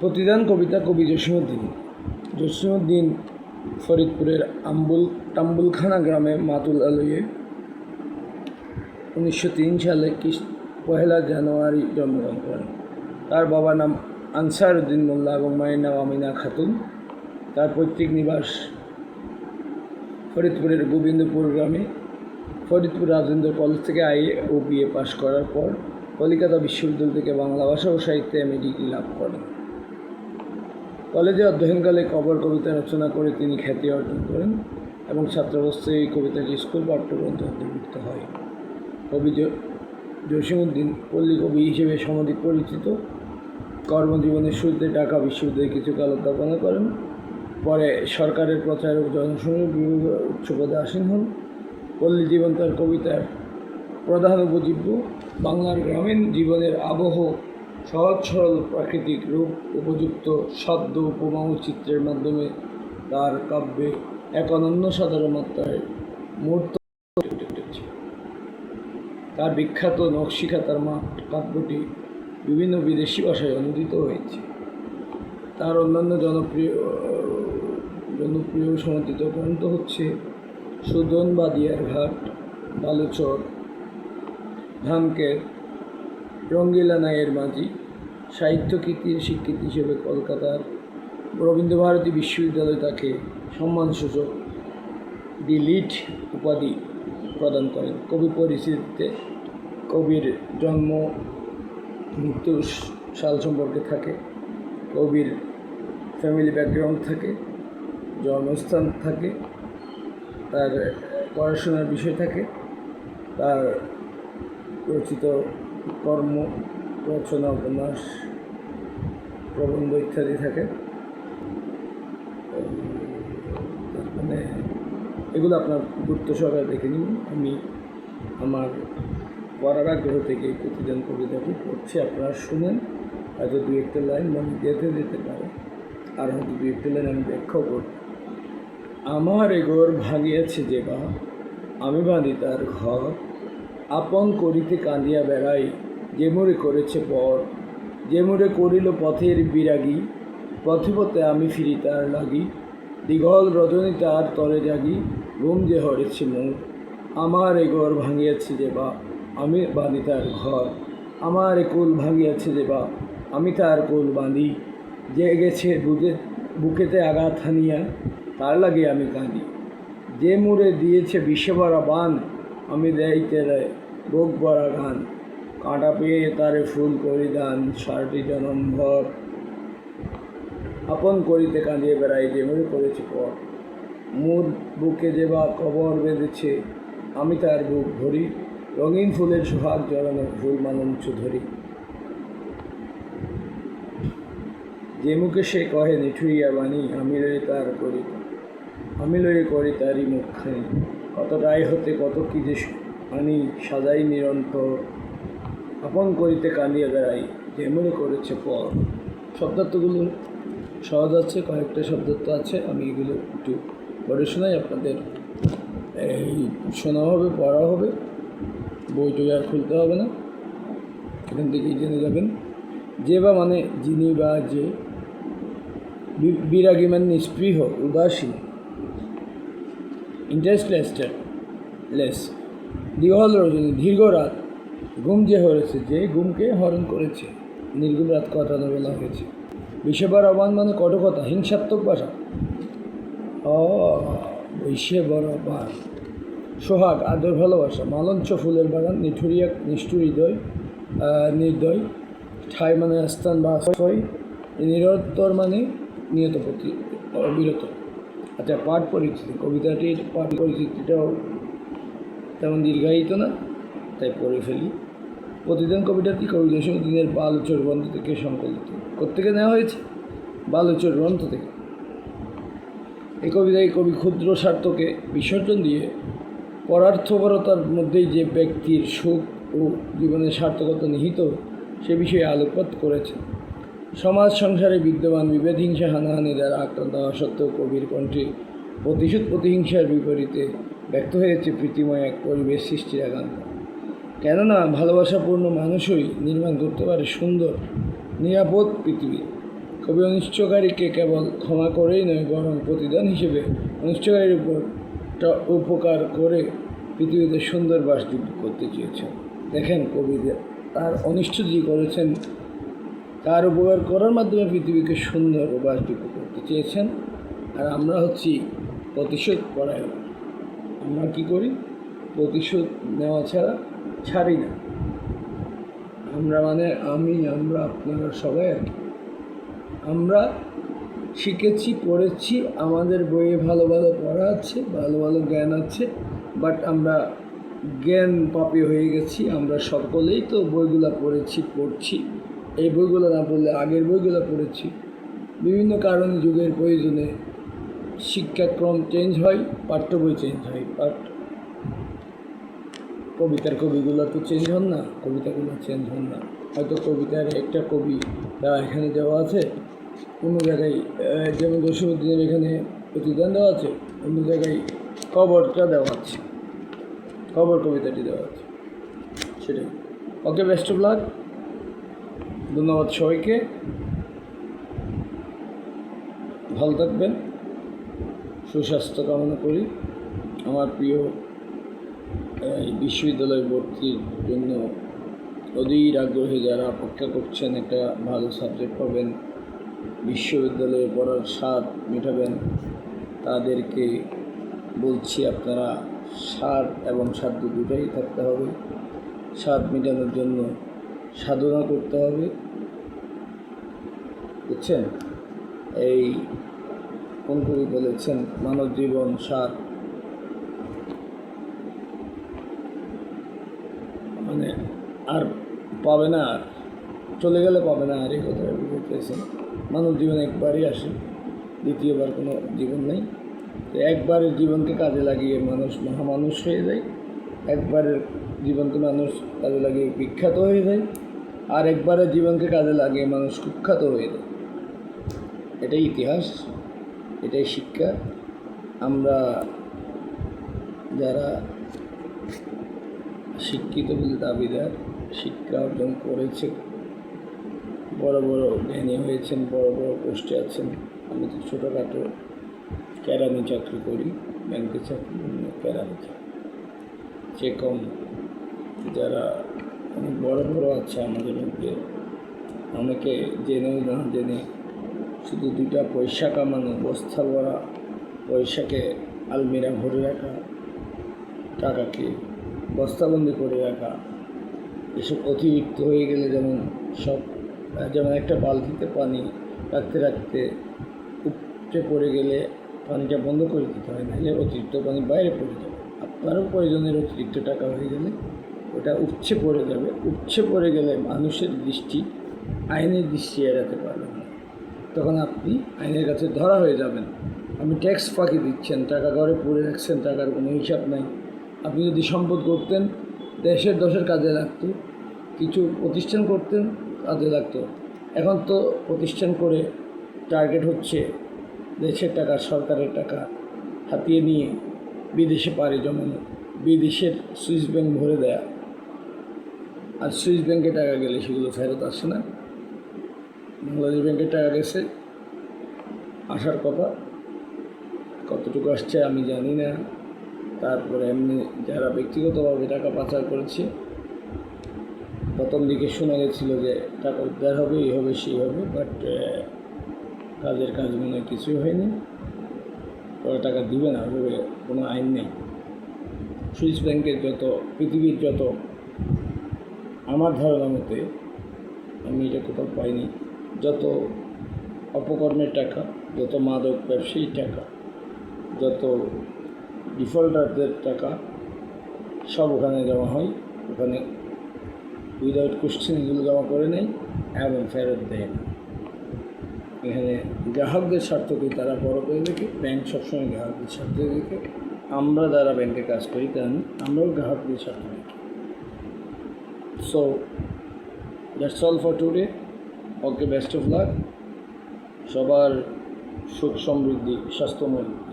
প্রতিদান কবিতা কবি জসীমউদ্দিন। জসীমউদ্দিন ফরিদপুরের টাম্বুলখানা গ্রামে মাতুলালয়ে 1903 সালে 1 জানুয়ারি জন্মগ্রহণ করেন। তার বাবার নাম আনসার উদ্দিন মোল্লা এবং মায়ের নাম আমিনা খাতুন। তার পৈতৃক নিবাস ফরিদপুরের গোবিন্দপুর গ্রামে। ফরিদপুর রাজেন্দ্র কলেজ থেকে আইএ ও বিএ পাশ করার পর কলিকাতা বিশ্ববিদ্যালয় থেকে বাংলা ভাষা ও সাহিত্যে এমএ ডিগ্রি লাভ করেন। কলেজে অধ্যয়নকালে কবর কবিতা রচনা করে তিনি খ্যাতি অর্জন করেন এবং ছাত্রাবস্থায় এই কবিতাটি স্কুল পাঠ্যগ্রন্থে অন্তর্ভুক্ত হয়। কবি জসীমউদ্দিন পল্লী কবি হিসেবে সমধিক পরিচিত। কর্মজীবনের শুরুতে ঢাকা বিশ্ববিদ্যালয়ে কিছুকাল অধ্যাপনা করেন। পরে সরকারের প্রচারক জনসংযোগ বিভাগে উচ্চ পদে আসীন হন। পল্লী জীবন তার কবিতার প্রধান উপজীব্য। বাংলার গ্রামীণ জীবনের আবহ সহজ সরল প্রাকৃতিক রূপ উপযুক্ত শব্দ উপমা ও চিত্রের মাধ্যমে তার কাব্যে এক অনন্য সাধারণ মাত্রায় মূর্ত উঠেছে। তার বিখ্যাত নকশিকাঁথার মাঠ কাব্যটি বিভিন্ন বিদেশি ভাষায় অনুদিত হয়েছে। তার অন্যান্য জনপ্রিয় সমর্থিত গ্রন্থ হচ্ছে সুদন বাদিয়ার ঘাট, বালুচর, ধামকের, রঙ্গিলা নাইয়ের মাঝি। সাহিত্য কীর্তির স্বীকৃতি হিসেবে কলকাতার রবীন্দ্রভারতী বিশ্ববিদ্যালয় তাকে সম্মানসূচক ডি.লিট উপাধি প্রদান করেন। কবি পরিচিতিতে কবির জন্ম মৃত্যুর সাল সম্পর্কে থাকে, কবির ফ্যামিলি ব্যাকগ্রাউন্ড থাকে, জন্মস্থান থাকে, তার পড়াশোনার বিষয় থাকে, তার রচিত কর্ম, রচনা, উপন্যাস, প্রবন্ধ ইত্যাদি থাকে। মানে এগুলো আপনার গুরুত্ব সহকারে দেখে নিন। আমি আমার পড়ার আগ্রহ থেকে প্রতিদিন কবিতাটি পড়ছি, আপনারা শুনেন। হয়তো দু একটা লাইন আমি গেঁথে দিতে পারে, আর হয়তো দু একটা লাইন আমি ব্যাখ্যাও করব। আমার এগোর ভাঙিয়াছে যে বা, আমি বাঁধি তার ঘর, আপন করিতে কাঁদিয়া বেড়াই, যে মোরে করেছে পর, যে মোরে করিল পথের বিরাগী, পথে পথে আমি ফিরি তার লাগি, দীঘল রজনী তার তরে জাগি, ঘুম যে হরেছে মোর। আমার এগোর ভাঙিয়াছে যে বা, আমি বাঁধি তার ঘর, আমার এ কুল ভাঙিয়াছে যে বা, আমি তার কুল বাঁধি, যে গেছে বুকেতে আঘাত হানিয়া, তার লাগে আমি কাঁদি, যে মোরে দিয়েছে বিষে ভরা বান, আমি দেইতে বুক ভরা গান, কাঁটা পেয়ে তারে ফুল করি দান, সারটি জনমভর, আপন করিতে কাঁদিয়ে বেড়াই, যে মোরে করেছে পর। মোর বুকে যে বা কবর বেঁধেছে, আমি তার বুক ভরি, রঙিন ফুলের সোহাগ জড়ানো ফুল মালঞ্চ ধরি, যে মুখে সে কহে নিঠুরিয়া বাণী, আমি লয়ে তার করি, আমি লয়ে করি তারই মুখখানি, কত রায় হতে কত কি যে আনি সাজাই নিরন্তর, আপন করিতে কাঁদিয়া বেড়াই, যে মনে করেছে পর। শব্দার্থগুলো সহজ আছে, কয়েকটা শব্দার্থ আছে, আমি এগুলো একটু পড়ে শোনাই আপনাদের। এই শোনা হবে, পড়া হবে, বইটই আর খুলতে হবে না, এখান থেকেই জেনে যাবেন। যে বা মানে যিনি বা যে, বিরাগী মানে নিস্পৃহ উদাসীন, ইন্টারেস্টলেস, দীঘল রজনী দীর্ঘ রাত, ঘুম যে হরেছে যে ঘুমকে হরণ করেছে, নির্ঘুম রাত কাটানো বলা হয়েছে। বিষেবার আহ্বান মানে কটকথা, হিংসাত্মক ভাষা, বৈশে বড় বান, সোহাগ আদর ভালোবাসা, মালঞ্চ ফুলের বাগান, নিষ্ঠুর নির্দয়, ঠাই মানে স্থান বা আশ্রয়, নিরন্তর মানে নিয়ত প্রতি বিরত। আচ্ছা, পাঠ পরিচিতি। কবিতাটির পাঠ পরিচিতিটাও তেমন দীর্ঘায়িত না, তাই পড়ে ফেলি। প্রতিদিন কবিতাটি কবি জসীমউদ্দিনের বালুচর গ্রন্থ থেকে সংকলিত। কোত্থেকে নেওয়া হয়েছে? বালুচর গ্রন্থ থেকে। এই কবিতায় কবি ক্ষুদ্র স্বার্থকে বিসর্জন দিয়ে পরার্থপরতার মধ্যেই যে ব্যক্তির সুখ ও জীবনের সার্থকতা নিহিত সে বিষয়ে আলোকপাত করেছেন। সমাজ সংসারে বিদ্যমান বিভেদ, হিংসা, হানাহানি দ্বারা আক্রান্ত হওয়া সত্ত্বেও কবির কণ্ঠে প্রতিশোধ প্রতিহিংসার বিপরীতে ব্যক্ত হয়েছে প্রীতিময় এক পরিবেশ সৃষ্টির আকাঙ্ক্ষা। কেননা ভালোবাসাপূর্ণ মানুষই নির্মাণ করতে পারে সুন্দর নিরাপদ পৃথিবী। কবি অনিষ্টকারীকে কেবল ক্ষমা করেই নয়, বরং প্রতিদান হিসেবে অনিষ্টকারীর উপর উপকার করে পৃথিবীতে সুন্দর বাসযোগ্য করতে চেয়েছেন। দেখেন, কবি তার অনিষ্ট যে করেছেন তার উপকার করার মাধ্যমে পৃথিবীকে সুন্দর ও বাসযোগ্য করতে চেয়েছেন। আর আমরা হচ্ছি প্রতিশোধ পরায়ণ। আমরা কী করি? প্রতিশোধ নেওয়া ছাড়া ছাড়ি না। আমরা মানে আমরা আপনারা সবাই আর কি। আমরা শিখেছি, পড়েছি, আমাদের বইয়ে ভালো ভালো পড়া আছে, ভালো ভালো জ্ঞান আছে, বাট আমরা জ্ঞান পাপী হয়ে গেছি। আমরা সকলেই তো বইগুলো পড়ছি। এই বইগুলো না পড়লে আগের বইগুলো পড়েছি। বিভিন্ন কারণে, যুগের প্রয়োজনে শিক্ষাক্রম চেঞ্জ হয়, পাঠ্য বই চেঞ্জ হয়, বাট কবিগুলো তো চেঞ্জ হন না, কবিতাগুলো চেঞ্জ হন না। হয়তো কবিতার একটা কবি তারা এখানে দেওয়া আছে, অন্য জায়গায় যেমন জসীমউদ্দীনের এখানে প্রতিদান দেওয়া আছে, অন্য জায়গায় কবরটা দেওয়া আছে, কবর কবিতাটি দেওয়া আছে, সেটাই। ওকে, বেস্ট অফ লাক। ধন্যবাদ সবাইকে, ভালো থাকবেন, সুস্বাস্থ্য কামনা করি। আমার প্রিয় বিশ্ববিদ্যালয় ভর্তির জন্য অধীর আগ্রহে যারা অপেক্ষা করছেন, একটা ভালো সাবজেক্ট পাবেন, বিশ্ববিদ্যালয়ে পড়ার স্বাদ মেটাবেন, তাদেরকে বলছি আপনারা স্বাদ এবং সাধ্য দুটাই থাকতে হবে। স্বাদ মেটানোর জন্য সাধনা করতে হবে, বুঝছেন? এই কোন কবি বলেছেন, মানব জীবন স্বাদ, মানে আর পাবে না, আর চলে গেলে পাবে না, আর এই কথা বুঝতেছেন। মানব জীবন একবারই আসে, দ্বিতীয়বার কোনো জীবন নেই। তো একবারের জীবনকে কাজে লাগিয়ে মানুষ মহামানুষ হয়ে যায়, একবারের জীবনকে মানুষ কাজে লাগিয়ে বিখ্যাত হয়ে যায়, আর একবারের জীবনকে কাজে লাগিয়ে মানুষ কুখ্যাত হয়ে যায়। এটাই ইতিহাস, এটাই শিক্ষা। আমরা যারা শিক্ষিত বলে দাবিদার, শিক্ষা অর্জন করেছে, বড় বড় জ্ঞানী হয়েছেন, বড় বড় পোস্টে আছেন। আমি তো ছোটোখাটো কেরানি চাকরি করি, ব্যাংকে চাকরি, কেরানি চাকরি, সে কম। যারা অনেক বড় বড় আছে আমাদের মধ্যে, অনেকে জেনেও না জেনে শুধু দুইটা পয়সা কামানো, বস্তা ভরা পয়সাকে আলমিরা ভরে রাখা, টাকাকে বস্তাবন্দি করে রাখা, এসব অতিরিক্ত হয়ে গেলে যেমন একটা বালতিতে পানি রাখতে রাখতে উপচে পড়ে গেলে পানিটা বন্ধ করে দিতে হয়, নাহলে অতিরিক্ত পানি বাইরে পড়ে যাবে। আপনারও প্রয়োজনের অতিরিক্ত টাকা হয়ে গেলে ওটা উপচে পড়ে যাবে। উপচে পড়ে গেলে মানুষের দৃষ্টি, আইনের দৃষ্টি এড়াতে পারবেন না, তখন আপনি আইনের কাছে ধরা হয়ে যাবেন। আপনি ট্যাক্স ফাঁকি দিচ্ছেন, টাকা ঘরে পড়ে রাখছেন, টাকার কোনো হিসাব নাই। আপনি যদি সম্পদ করতেন, দেশের কাজে লাগতো, কিছু প্রতিষ্ঠান করতেন, কাজে লাগতো। এখন তো প্রতিষ্ঠান করে টার্গেট হচ্ছে দেশের টাকা, সরকারের টাকা হাতিয়ে নিয়ে বিদেশে পাড়ি জমানো, বিদেশের সুইস ব্যাংক ভরে দেয়া। আর সুইস ব্যাংকে টাকা গেলে সেগুলো ফেরত আসে না। বাংলাদেশ ব্যাংকে টাকা গেছে, আসার কথা, কতটুকু আসছে আমি জানি না। তারপরে এমনি যারা ব্যক্তিগতভাবে টাকা পাচার করেছে, প্রথম দিকে শোনা গেছিলো যে টাকা উদ্ধার হবে, এই হবে, সেই হবে, বাট কাজের কাজ মনে হয় কিছুই হয়নি। ওরা টাকা দিবে না, ওভাবে কোনো আইন নেই। সুইস ব্যাংকের পৃথিবীর যত, আমার ধারণা মতে, আমি এটা কোথাও পাইনি, যত অপকর্মের টাকা, যত মাদক ব্যবসায়ীর টাকা, যত ডিফল্টারদের টাকা, সব ওখানে জমা হয়। ওখানে উইদাউট কোশ্চেন এগুলো জমা করে নেয় এবং ফেরত দেয় না। এখানে গ্রাহকদের স্বার্থকে তারা বড় করে দেখে, ব্যাংক সবসময় গ্রাহকদের স্বার্থ দেখে। আমরা যারা ব্যাংকে কাজ করি, কারণ আমরাও গ্রাহকদের স্বার্থ দেখি। So that's all for today. Okay, best of luck. সবার সুখ সমৃদ্ধি, স্বাস্থ্যময়